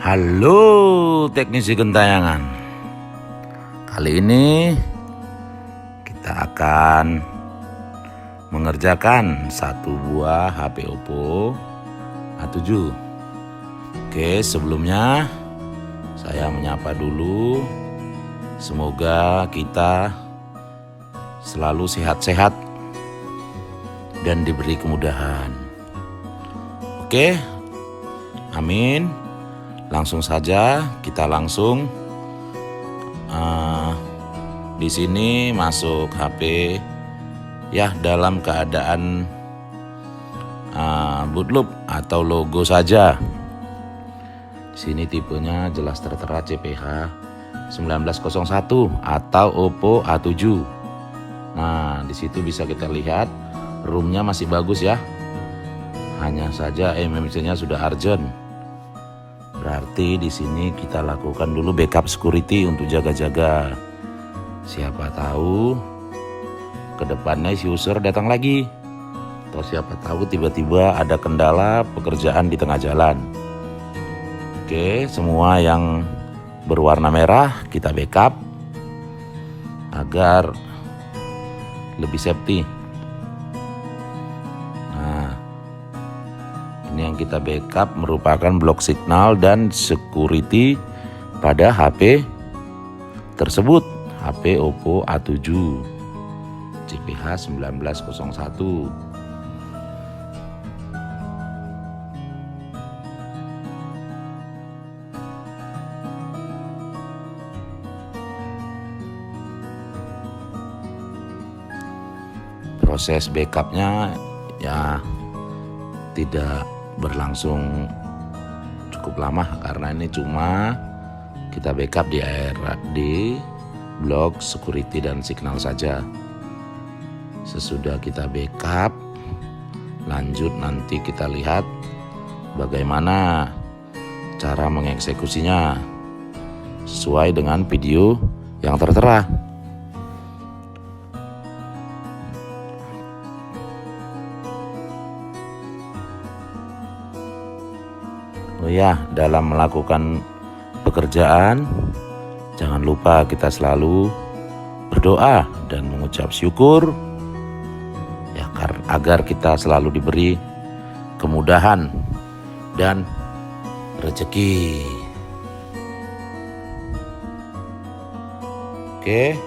Halo teknisi gentayangan. Kali ini kita akan mengerjakan satu buah HP Oppo A7. Oke, sebelumnya saya menyapa dulu. Semoga kita selalu sehat-sehat dan diberi kemudahan. Oke, amin. Langsung saja kita di sini masuk HP ya dalam keadaan boot loop atau logo saja. Di sini tipenya jelas tertera CPH 1901 atau Oppo A7. Nah, di situ bisa kita lihat ROM-nya masih bagus ya. Hanya saja MMC-nya sudah urgent. Berarti di sini kita lakukan dulu backup security untuk jaga-jaga. Siapa tahu kedepannya si user datang lagi. Atau siapa tahu tiba-tiba ada kendala pekerjaan di tengah jalan. Oke, semua yang berwarna merah kita backup agar lebih safety. Ini yang kita backup merupakan blok signal dan security pada HP tersebut, HP Oppo A7 CPH 1901. Proses backupnya ya tidak berlangsung cukup lama karena ini cuma kita backup di blok security dan signal saja. Sesudah kita backup, lanjut nanti kita lihat bagaimana cara mengeksekusinya sesuai dengan video yang tertera. Oh ya, dalam melakukan pekerjaan jangan lupa kita selalu berdoa dan mengucap syukur ya, agar kita selalu diberi kemudahan dan rezeki. Oke.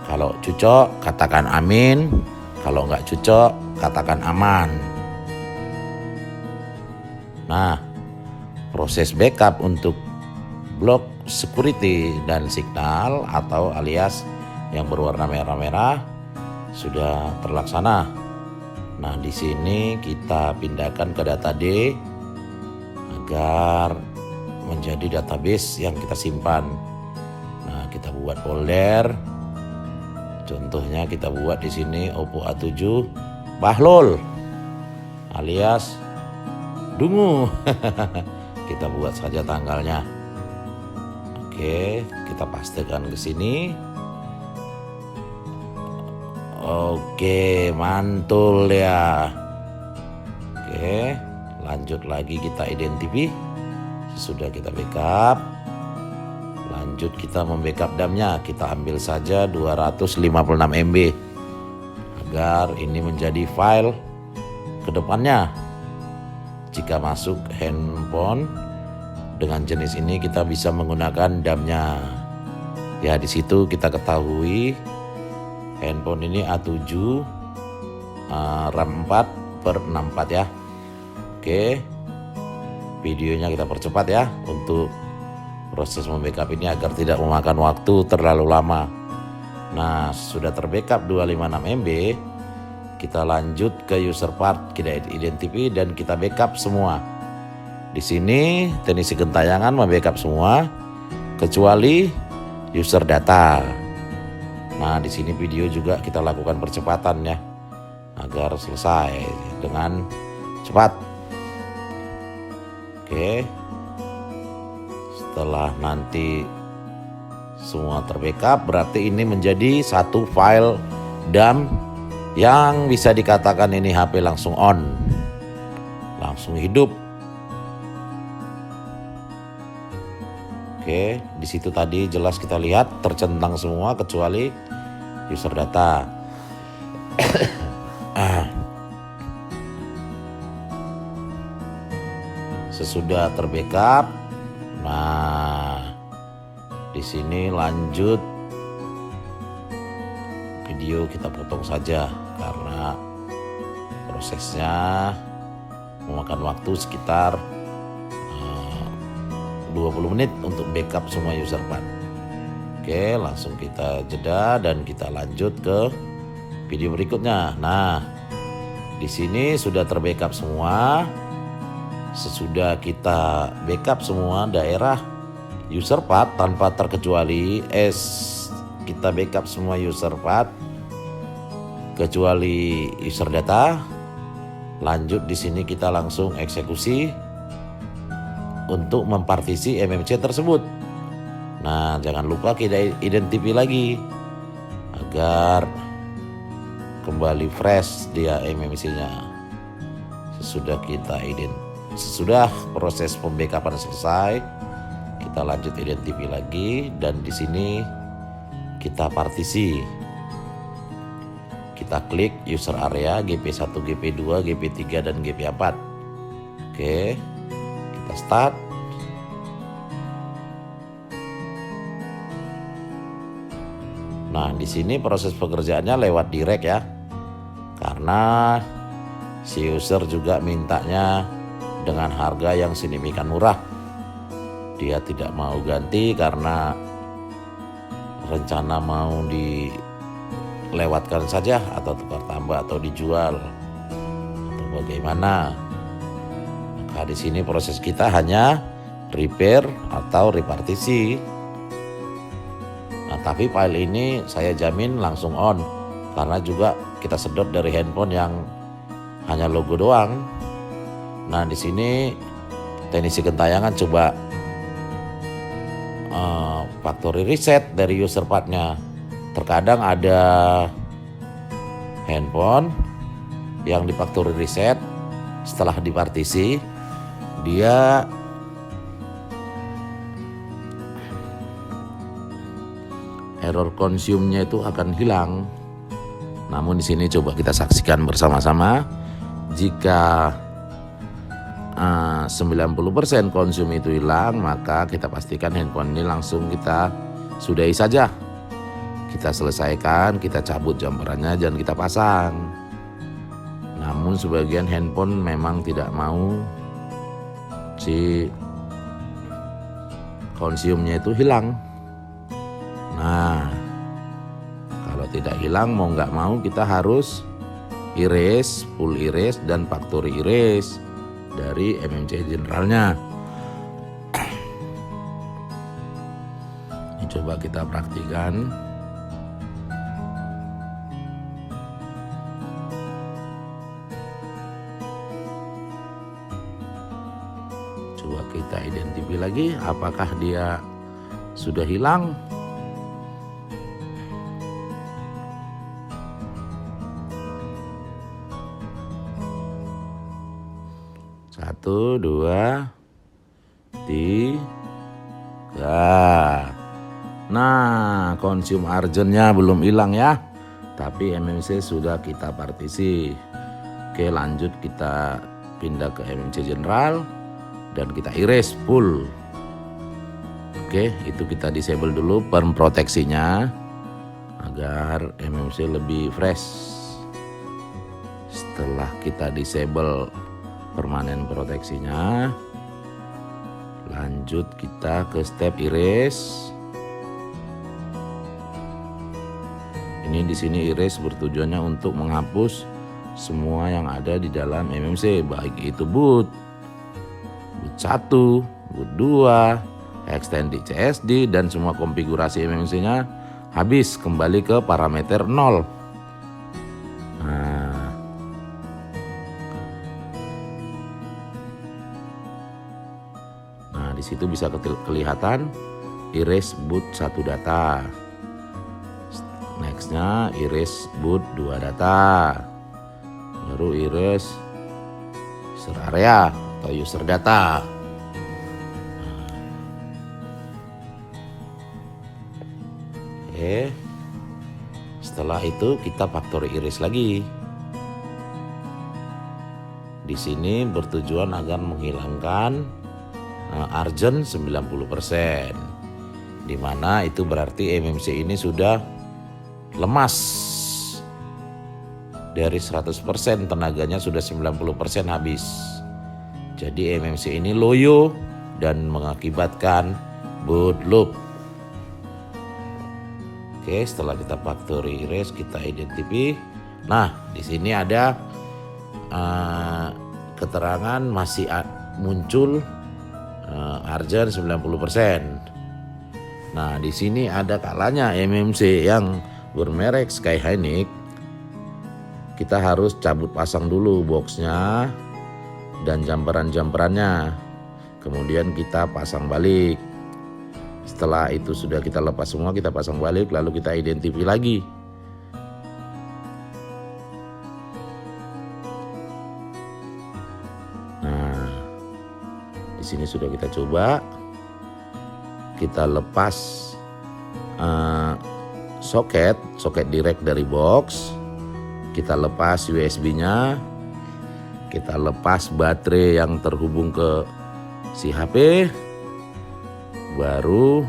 Kalau cocok katakan amin, kalau nggak cocok katakan aman. Nah, proses backup untuk blok security dan signal atau alias yang berwarna merah-merah sudah terlaksana. Nah, di sini kita pindahkan ke data D agar menjadi database yang kita simpan. Nah, kita buat folder. Contohnya kita buat di sini Oppo A7 Bahlol alias Dungu. Kita buat saja tanggalnya. Oke, kita pastikan ke sini. Oke, mantul ya. Oke, lanjut lagi kita identify. Sudah kita backup. Lanjut kita membackup RAM-nya. Kita ambil saja 256 MB agar ini menjadi file ke depannya. Jika masuk handphone dengan jenis ini kita bisa menggunakan RAM-nya. Ya, di situ kita ketahui handphone ini A7 RAM 4/64 ya. Oke. Videonya kita percepat ya untuk proses membackup ini agar tidak memakan waktu terlalu lama. Nah, sudah terbackup 256 MB. Kita lanjut ke user part, kita identify dan kita backup semua. Di sini teknisi gentayangan membackup semua kecuali user data. Nah, di sini video juga kita lakukan percepatan ya agar selesai dengan cepat. Oke. Setelah nanti semua terbackup berarti ini menjadi satu file DAM yang bisa dikatakan ini HP langsung on, langsung hidup Oke, di situ tadi jelas kita lihat tercentang semua kecuali user data. Sesudah terbackup, nah di sini lanjut video kita potong saja karena prosesnya memakan waktu sekitar 20 menit untuk backup semua user part. Oke, langsung kita jeda dan kita lanjut ke video berikutnya. Nah, di sini sudah terbackup semua. Sesudah kita backup semua daerah user part tanpa terkecuali, kita backup semua user part kecuali user data. Lanjut di sini kita langsung eksekusi untuk mempartisi MMC tersebut. Nah, jangan lupa kita identifikasi lagi agar kembali fresh dia MMC-nya. Sesudah proses pembackupan selesai, kita lanjut identifikasi lagi dan di sini kita partisi. Kita klik user area GP1, GP2, GP3 dan GP4. Oke. Kita start. Nah, di sini proses pekerjaannya lewat direct ya. Karena si user juga mintanya dengan harga yang signifikan murah. Dia tidak mau ganti karena rencana mau dilewatkan saja atau tukar tambah atau dijual atau bagaimana. Maka di sini proses kita hanya repair atau repartisi. Nah, tapi file ini saya jamin langsung on karena juga kita sedot dari handphone yang hanya logo doang. Nah, di sini teknisi gentayangan coba factory reset dari user partnya. Terkadang ada handphone yang di factory reset setelah dipartisi, dia error consume-nya itu akan hilang. Namun di sini coba kita saksikan bersama-sama. Jika 90% konsum itu hilang, maka kita pastikan handphone ini langsung kita sudahi saja. Kita selesaikan, kita cabut jumperannya dan kita pasang. Namun sebagian handphone memang tidak mau si konsumnya itu hilang. Nah, kalau tidak hilang mau nggak mau kita harus erase, full erase dan factory erase dari MMC generalnya. Ini coba kita praktikan. Coba kita identifikasi lagi apakah dia sudah hilang. Satu, dua, tiga. Nah, konsum urgentnya belum hilang ya, tapi MMC sudah kita partisi. Oke, lanjut kita pindah ke MMC general dan kita erase full. Oke, itu kita disable dulu perm proteksinya agar MMC lebih fresh. Setelah kita disable permanen proteksinya, lanjut kita ke step erase. Ini di sini erase bertujuannya untuk menghapus semua yang ada di dalam MMC, baik itu boot 1, boot 2, extended CSD dan semua konfigurasi MMC-nya habis, kembali ke parameter 0. Nah, di situ bisa kelihatan erase boot 1 data. Nextnya erase boot 2 data. Baru erase user area atau user data. Oke. Setelah itu kita factory iris lagi. Di sini bertujuan agar menghilangkan arjen 90%. Dimana itu berarti MMC ini sudah lemas. Dari 100% tenaganya sudah 90% habis. Jadi MMC ini loyo dan mengakibatkan boot loop. Oke, setelah kita factory erase, kita identify. Nah, di sini ada keterangan masih muncul arjen 90%. Nah, di sini ada kalanya MMC yang bermerek Sky Hynix, kita harus cabut pasang dulu boxnya dan jumperan-jumperannya. Kemudian kita pasang balik. Setelah itu sudah kita lepas semua, kita pasang balik, lalu kita identify lagi. Nah, di sini sudah kita coba. Kita lepas soket direct dari box. Kita lepas USB-nya. Kita lepas baterai yang terhubung ke si HP. Baru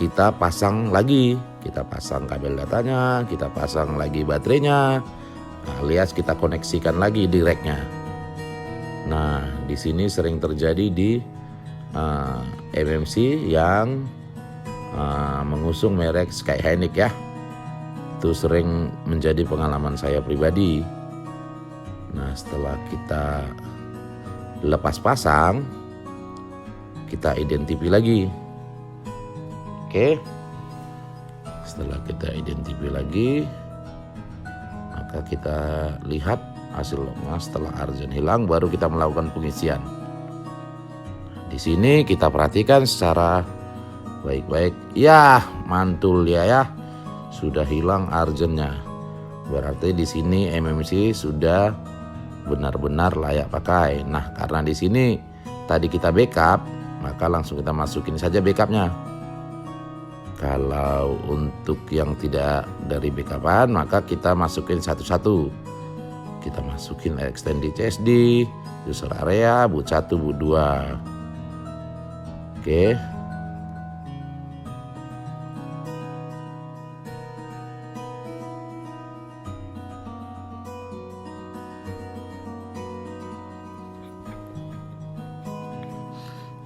kita pasang lagi, kita pasang kabel datanya, kita pasang lagi baterainya, alias kita koneksikan lagi directnya. Nah, di sini sering terjadi di MMC yang mengusung merek Sky Hynix ya. Itu sering menjadi pengalaman saya pribadi. Nah, setelah kita lepas pasang, kita identify lagi. Oke. Setelah kita identify lagi, maka kita lihat hasil lognya. Setelah arjen hilang, baru kita melakukan pengisian. Di sini kita perhatikan secara baik-baik. Ya, mantul ya. Sudah hilang arjennya. Berarti di sini MMC sudah benar-benar layak pakai. Nah, karena di sini tadi kita backup, maka langsung kita masukin saja backupnya. Kalau untuk yang tidak dari backupan, maka kita masukin satu-satu. Kita masukin extended CSD, user area, boot 1, boot 2. Oke.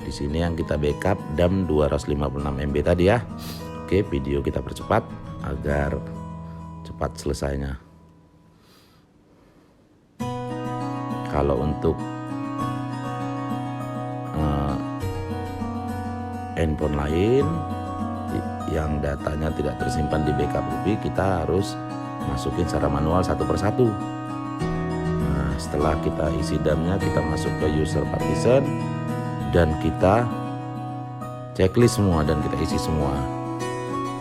Di sini yang kita backup DAM 256 MB tadi ya. Oke, video kita percepat agar cepat selesainya. Kalau untuk handphone lain yang datanya tidak tersimpan di backup UPI, kita harus masukin secara manual satu persatu. Nah, setelah kita isi DAM-nya, kita masuk ke user partition dan kita checklist semua dan kita isi semua.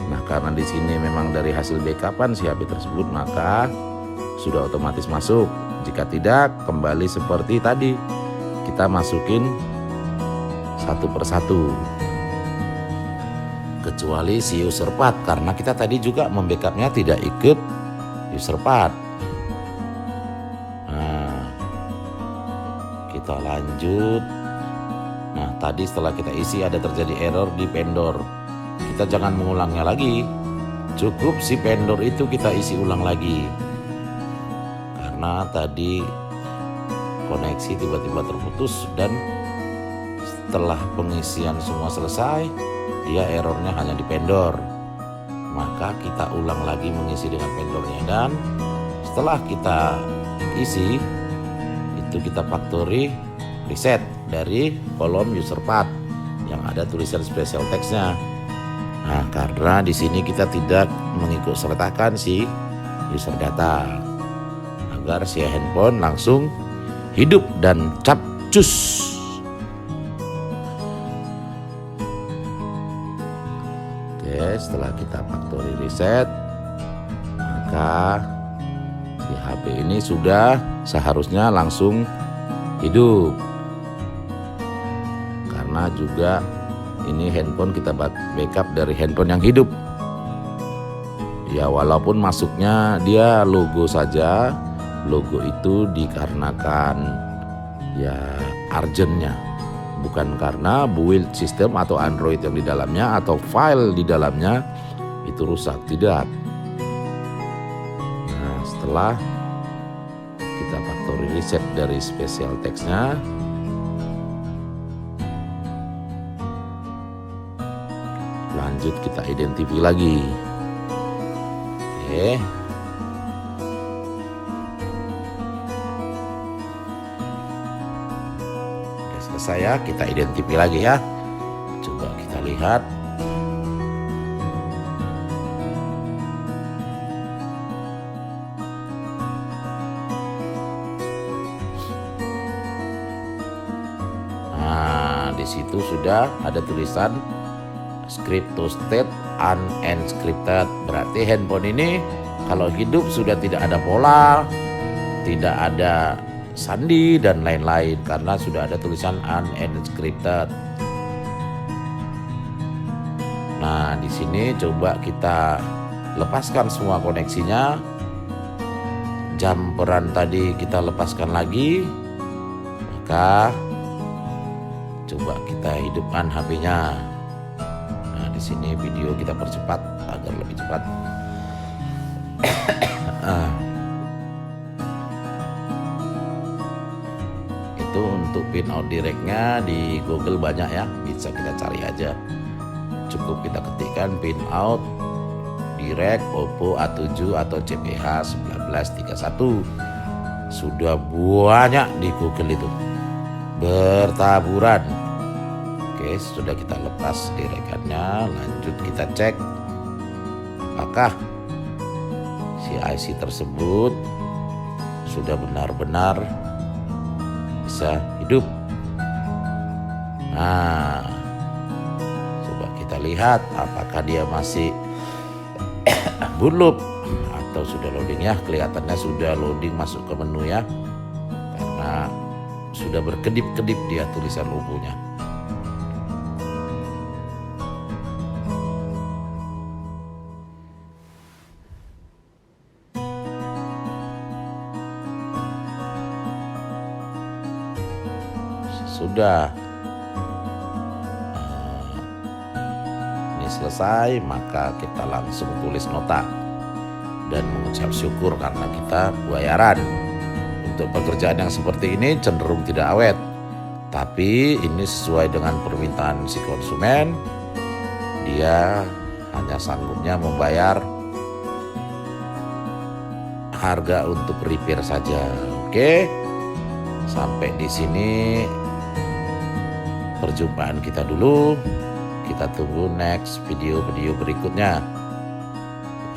Nah, karena di sini memang dari hasil backupan si HP tersebut, maka sudah otomatis masuk. Jika tidak, kembali seperti tadi, kita masukin satu persatu. Kecuali si user path, karena kita tadi juga membackupnya tidak ikut user path. Nah, kita lanjut. Nah, tadi setelah kita isi ada terjadi error di pendor. Kita jangan mengulangnya lagi. Cukup si pendor itu kita isi ulang lagi. Karena tadi koneksi tiba-tiba terputus dan setelah pengisian semua selesai, dia errornya hanya di pendor. Maka kita ulang lagi mengisi dengan pendornya, dan setelah kita isi itu kita factory reset dari kolom user path yang ada tulisan special text-nya. Nah, karena di sini kita tidak mengikut sertakan si user data agar si handphone langsung hidup dan capcus. Setelah kita factory reset, maka si HP ini sudah seharusnya langsung hidup. Karena juga ini handphone kita backup dari handphone yang hidup. Ya walaupun masuknya dia logo saja, logo itu dikarenakan ya urgentnya, bukan karena build system atau Android yang di dalamnya atau file di dalamnya itu rusak, tidak. Nah setelah kita factory reset dari special text-nya, lanjut kita identify lagi. Oke. Oke, selesai ya, kita identify lagi ya. Coba kita lihat. Nah, di situ sudah ada tulisan script to state unencrypted. Berarti handphone ini kalau hidup sudah tidak ada pola, tidak ada sandi dan lain-lain karena sudah ada tulisan unencrypted. Nah, di sini coba kita lepaskan semua koneksinya. Jumperan tadi kita lepaskan lagi. Maka coba kita hidupkan HP-nya. Di sini video kita percepat agar lebih cepat. Itu untuk pin out directnya di Google banyak ya, bisa kita cari aja. Cukup kita ketikkan pin out direct Oppo A7 atau CPH 1931. Sudah banyak di Google itu, bertaburan. Oke, sudah kita lepas direkannya, lanjut kita cek apakah si IC tersebut sudah benar-benar bisa hidup. Nah, coba kita lihat apakah dia masih bootloop atau sudah loading ya. Kelihatannya sudah loading masuk ke menu ya, karena sudah berkedip-kedip dia tulisan logonya. Sudah ini selesai, maka kita langsung tulis nota dan mengucap syukur karena kita bayaran. Untuk pekerjaan yang seperti ini cenderung tidak awet, tapi ini sesuai dengan permintaan si konsumen. Dia hanya sanggupnya membayar harga untuk repair saja. Oke, sampai di sini perjumpaan kita dulu. Kita tunggu next video berikutnya.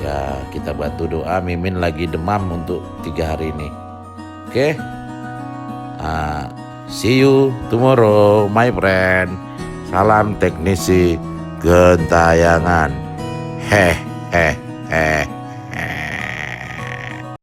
Ya, kita bantu doa. Mimin lagi demam untuk 3 hari ini. Oke. See you tomorrow, my friend. Salam teknisi gentayangan. Heh.